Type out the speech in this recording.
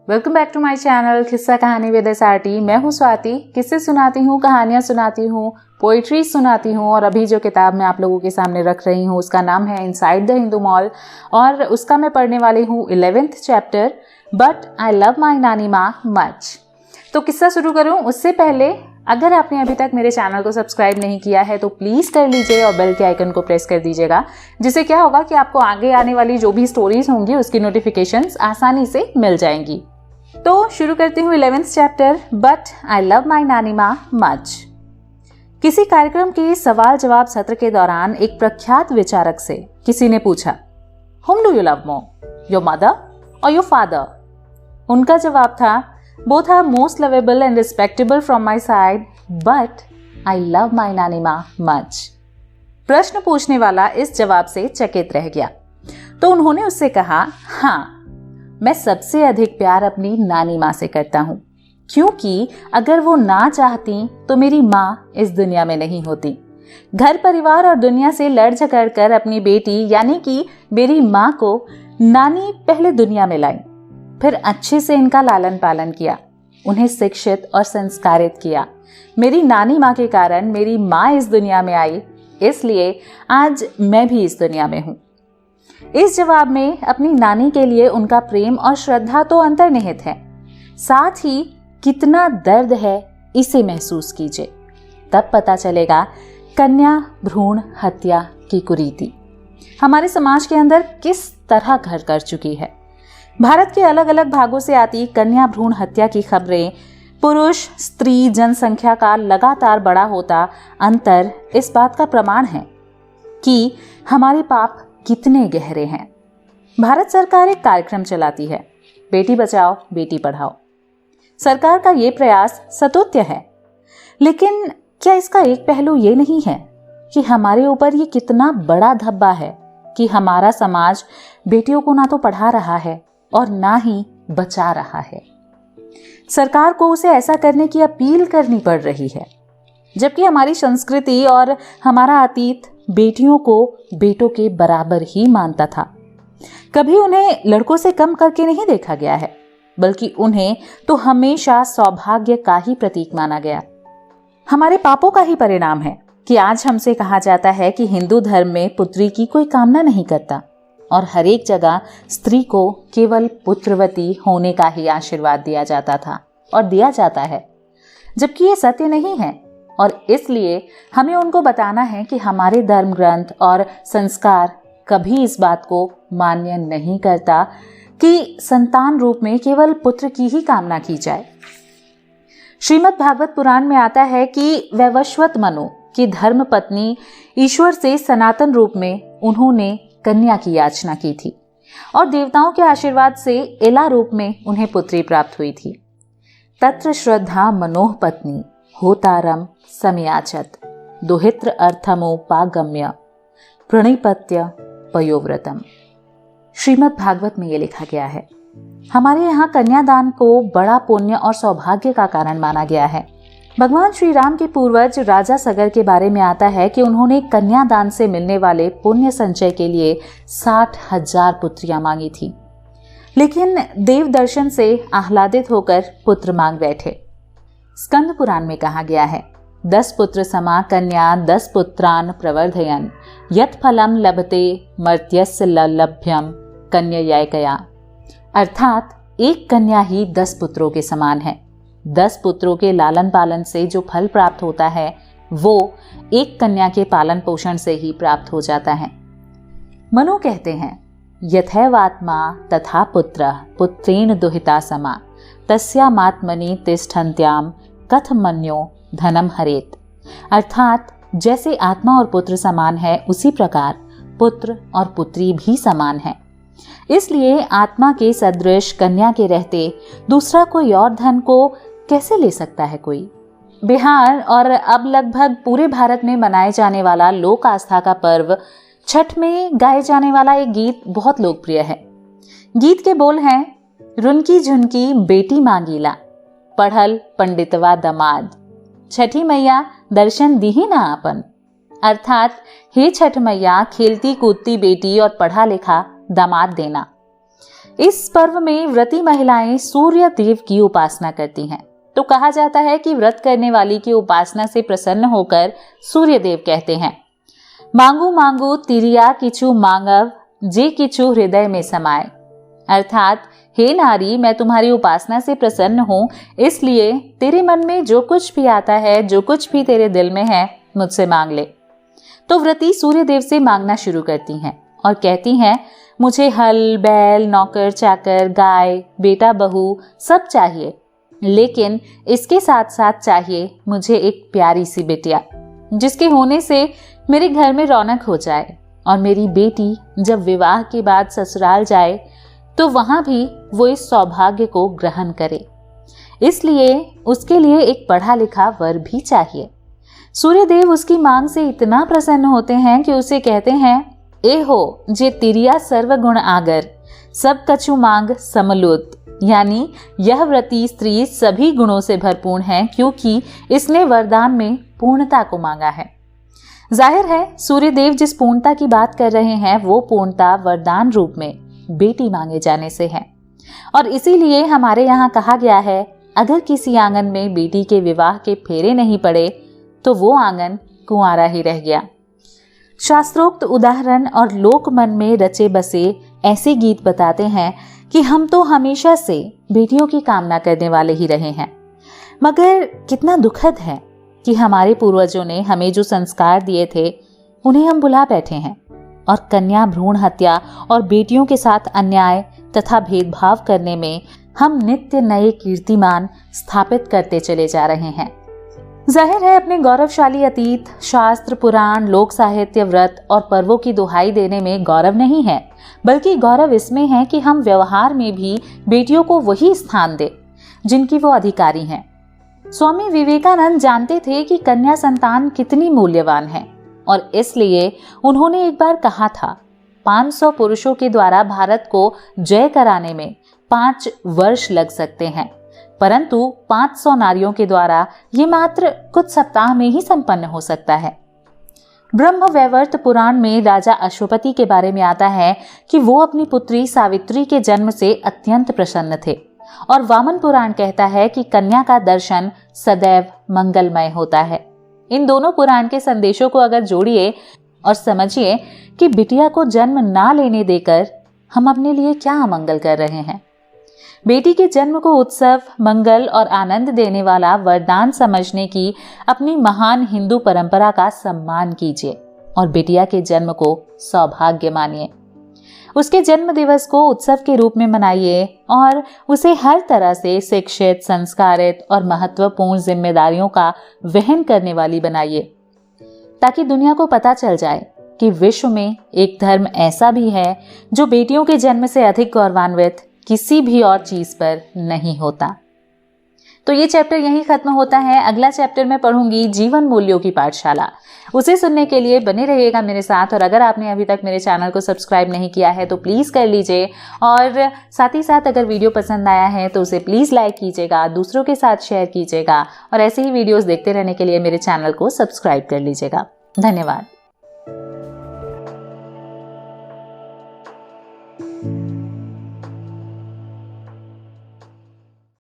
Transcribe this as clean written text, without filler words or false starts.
Welcome back to my channel किस्सा कहानी with SRT। मैं हूँ स्वाति। किस्से सुनाती हूँ, कहानियाँ सुनाती हूँ, पोइट्री सुनाती हूँ। और अभी जो किताब मैं आप लोगों के सामने रख रही हूँ उसका नाम है इनसाइड द हिंदू मॉल और उसका मैं पढ़ने वाली हूँ 11th chapter, but I love my नानी माँ मच। तो किस्सा शुरू करूँ उससे पहले अगर आपने अभी तक मेरे चैनल को सब्सक्राइब नहीं किया है तो प्लीज़ कर लीजिए और बेल के आइकन को प्रेस कर दीजिएगा, जिससे क्या होगा कि आपको आगे आने वाली जो भी स्टोरीज होंगी उसकी नोटिफिकेशंस आसानी से मिल जाएंगी। तो शुरू करती हूँ 11th chapter, but I love my नानी माँ मच। किसी कार्यक्रम के सवाल जवाब सत्र के दौरान एक प्रख्यात विचारक से किसी ने पूछा, Whom do you love more, your mother or your father? उनका जवाब था, Both are most lovable and respectable from my side, but I love my नानी माँ much. प्रश्न पूछने वाला इस जवाब से चकित रह गया तो उन्होंने उससे कहा, हाँ, मैं सबसे अधिक प्यार अपनी नानी माँ से करता हूँ, क्योंकि अगर वो ना चाहती तो मेरी माँ इस दुनिया में नहीं होती। घर परिवार और दुनिया से लड़ झगड़ कर अपनी बेटी यानी कि मेरी माँ को नानी पहले दुनिया में लाई, फिर अच्छे से इनका लालन पालन किया, उन्हें शिक्षित और संस्कारित किया। मेरी नानी माँ के कारण मेरी माँ इस दुनिया में आई, इसलिए आज मैं भी इस दुनिया में हूँ। इस जवाब में अपनी नानी के लिए उनका प्रेम और श्रद्धा तो अंतर्निहित है, साथ ही कितना दर्द है इसे महसूस कीजिए, तब पता चलेगा कन्या भ्रूण हत्या की कुरीति हमारे समाज के अंदर किस तरह घर कर चुकी है। भारत के अलग अलग भागों से आती कन्या भ्रूण हत्या की खबरें, पुरुष स्त्री जनसंख्या का लगातार बड़ा होता अंतर इस बात का प्रमाण है कि हमारे पाप कितने गहरे हैं। भारत सरकार एक कार्यक्रम चलाती है, बेटी बचाओ बेटी पढ़ाओ। सरकार का ये प्रयास स्तुत्य है, लेकिन क्या इसका एक पहलू ये नहीं है कि हमारे ऊपर ये कितना बड़ा धब्बा है कि हमारा समाज बेटियों को ना तो पढ़ा रहा है और ना ही बचा रहा है। सरकार को उसे ऐसा करने की अपील करनी पड़ रही है, जबकि हमारी संस्कृति और हमारा अतीत बेटियों को बेटों के बराबर ही मानता था। कभी उन्हें लड़कों से कम करके नहीं देखा गया है, बल्कि उन्हें तो हमेशा सौभाग्य का ही प्रतीक माना गया। हमारे पापों का ही परिणाम है कि आज हमसे कहा जाता है कि हिंदू धर्म में पुत्री की कोई कामना नहीं करता और हर एक जगह स्त्री को केवल पुत्रवती होने का ही आशीर्वाद दिया जाता था और दिया जाता है, जबकि ये सत्य नहीं है। और इसलिए हमें उनको बताना है कि हमारे धर्म ग्रंथ और संस्कार कभी इस बात को मान्य नहीं करता कि संतान रूप में केवल पुत्र की ही कामना की जाए। श्रीमद् भागवत पुराण में आता है कि वैवस्वत मनु की धर्म पत्नी ईश्वर से सनातन रूप में उन्होंने कन्या की याचना की थी और देवताओं के आशीर्वाद से एला रूप में उन्हें पुत्री प्राप्त हुई थी। तत्र श्रद्धा मनोह पत्नी होतारम समयाचत दुहित्र अर्थमोपागम्य प्रणिपत्य पयोव्रतम। श्रीमद् भागवत में ये लिखा गया है। हमारे यहाँ कन्यादान को बड़ा पुण्य और सौभाग्य का कारण माना गया है। भगवान श्री राम के पूर्वज राजा सगर के बारे में आता है कि उन्होंने कन्यादान से मिलने वाले पुण्य संचय के लिए 60,000 पुत्रियां मांगी थी, लेकिन देव दर्शन से आह्लादित होकर पुत्र मांग बैठे। स्कंद पुराण में कहा गया है, 10 पुत्र समा कन्या 10 पुत्रान प्रवर्धयन यत् फलम लभते मर्त्यस्य लभ्यम कन्ययायकया। अर्थात एक कन्या ही 10 पुत्रों के समान है। 10 पुत्रों के लालन पालन से जो फल प्राप्त होता है वो एक कन्या के पालन पोषण से ही प्राप्त हो जाता है। मनु कहते हैं, यथैवात्मा तथा पुत्र पुत्रेण दुहिता समा तस्यामात्मनि तिष्ठन्त्याम कथमन्यो धनम हरेत। अर्थात जैसे आत्मा और पुत्र समान है उसी प्रकार पुत्र और पुत्री भी समान है। इसलिए आत्मा के सदृश कन्या के रहते दूसरा कोई और धन को कैसे ले सकता है कोई। बिहार और अब लगभग पूरे भारत में मनाए जाने वाला लोक आस्था का पर्व छठ में गाए जाने वाला एक गीत बहुत लोकप्रिय है। गीत के बोल हैं, रुनकी झुनकी बेटी मांगीला पढ़ल पंडितवा दमाद छठी मैया दर्शन दी ही ना आपन। अर्थात हे छठ मैया खेलती कूदती बेटी और पढ़ा लिखा दामाद देना। इस पर्व में व्रती महिलाएं सूर्य देव की उपासना करती हैं। तो कहा जाता है कि व्रत करने वाली की उपासना से प्रसन्न होकर सूर्य देव कहते हैं, मांगू मांगू तिरिया किचु मांगव जे किचु हृदय में समाए। अर्थात हे नारी, मैं तुम्हारी उपासना से प्रसन्न हूँ, इसलिए तेरे मन में जो कुछ भी आता है, जो कुछ भी तेरे दिल में है, मुझसे मांग ले। तो व्रती सूर्य देव से मांगना शुरू करती हैं और कहती हैं, मुझे हल बैल नौकर चाकर गाय बेटा बहू सब चाहिए, लेकिन इसके साथ साथ चाहिए मुझे एक प्यारी सी बिटिया, जिसके होने से मेरे घर में रौनक हो जाए और मेरी बेटी जब विवाह के बाद ससुराल जाए तो वहां भी वो इस सौभाग्य को ग्रहण करे। इसलिए उसके लिए एक पढ़ा लिखा वर भी चाहिए। सूर्यदेव उसकी मांग से इतना प्रसन्न होते हैं कि उसे कहते हैं, ए हो जे तिरिया सर्वगुण आगर सब कछु मांग समलुत। यानी यह व्रती स्त्री सभी गुणों से भरपूर है, क्योंकि इसने वरदान में पूर्णता को मांगा है। जाहिर है सूर्यदेव जिस पूर्णता की बात कर रहे हैं वो पूर्णता वरदान रूप में बेटी मांगे जाने से है। और इसीलिए हमारे यहाँ कहा गया है, अगर किसी आंगन में बेटी के विवाह के फेरे नहीं पड़े तो वो आंगन कुंवारा ही रह गया। शास्त्रोक्त उदाहरण और लोक मन में रचे बसे ऐसे गीत बताते हैं कि हम तो हमेशा से बेटियों की कामना करने वाले ही रहे हैं। मगर कितना दुखद है कि हमारे पूर्वजों ने हमें जो संस्कार दिए थे उन्हें हम भुला बैठे हैं और कन्या भ्रूण हत्या और बेटियों के साथ अन्याय तथा भेदभाव करने में हम नित्य नए कीर्तिमान स्थापित करते चले जा रहे हैं। जाहिर है अपने गौरवशाली अतीत, शास्त्र, पुराण, लोक साहित्य, व्रत और पर्वों की दुहाई देने में गौरव नहीं है, बल्कि गौरव इसमें है कि हम व्यवहार में भी बेटियों को वही स्थान दें जिनकी वो अधिकारी हैं। स्वामी विवेकानंद जानते थे कि कन्या संतान कितनी मूल्यवान है और इसलिए उन्होंने एक बार कहा था, 500 पुरुषों के द्वारा भारत को जय कराने में 5 वर्ष लग सकते हैं, परंतु 500 नारियों के द्वारा ये मात्र कुछ सप्ताह में ही संपन्न हो सकता है। ब्रह्मवैवर्त पुराण में राजा अश्वपति के बारे में आता है कि वो अपनी पुत्री सावित्री के जन्म से अत्यंत प्रसन्न थे, और वामन पुराण कहता है कि कन्या का दर्शन सदैव मंगलमय होता है। इन दोनों पुराण के संदेशों को अगर जोड़िए और समझिए कि बिटिया को जन्म ना लेने देकर हम अपने लिए क्या अमंगल कर रहे हैं। बेटी के जन्म को उत्सव, मंगल और आनंद देने वाला वरदान समझने की अपनी महान हिंदू परंपरा का सम्मान कीजिए और बिटिया के जन्म को सौभाग्य मानिए। उसके जन्म दिवस को उत्सव के रूप में मनाइए और उसे हर तरह से शिक्षित, संस्कारित और महत्वपूर्ण जिम्मेदारियों का वहन करने वाली बनाइए, ताकि दुनिया को पता चल जाए कि विश्व में एक धर्म ऐसा भी है जो बेटियों के जन्म से अधिक गौरवान्वित किसी भी और चीज पर नहीं होता। तो ये चैप्टर यहीं खत्म होता है। अगला चैप्टर मैं पढ़ूंगी जीवन मूल्यों की पाठशाला। उसे सुनने के लिए बने रहिएगा मेरे साथ, और अगर आपने अभी तक मेरे चैनल को सब्सक्राइब नहीं किया है तो प्लीज़ कर लीजिए, और साथ ही साथ अगर वीडियो पसंद आया है तो उसे प्लीज़ लाइक कीजिएगा, दूसरों के साथ शेयर कीजिएगा, और ऐसे ही वीडियोस देखते रहने के लिए मेरे चैनल को सब्सक्राइब कर लीजिएगा। धन्यवाद।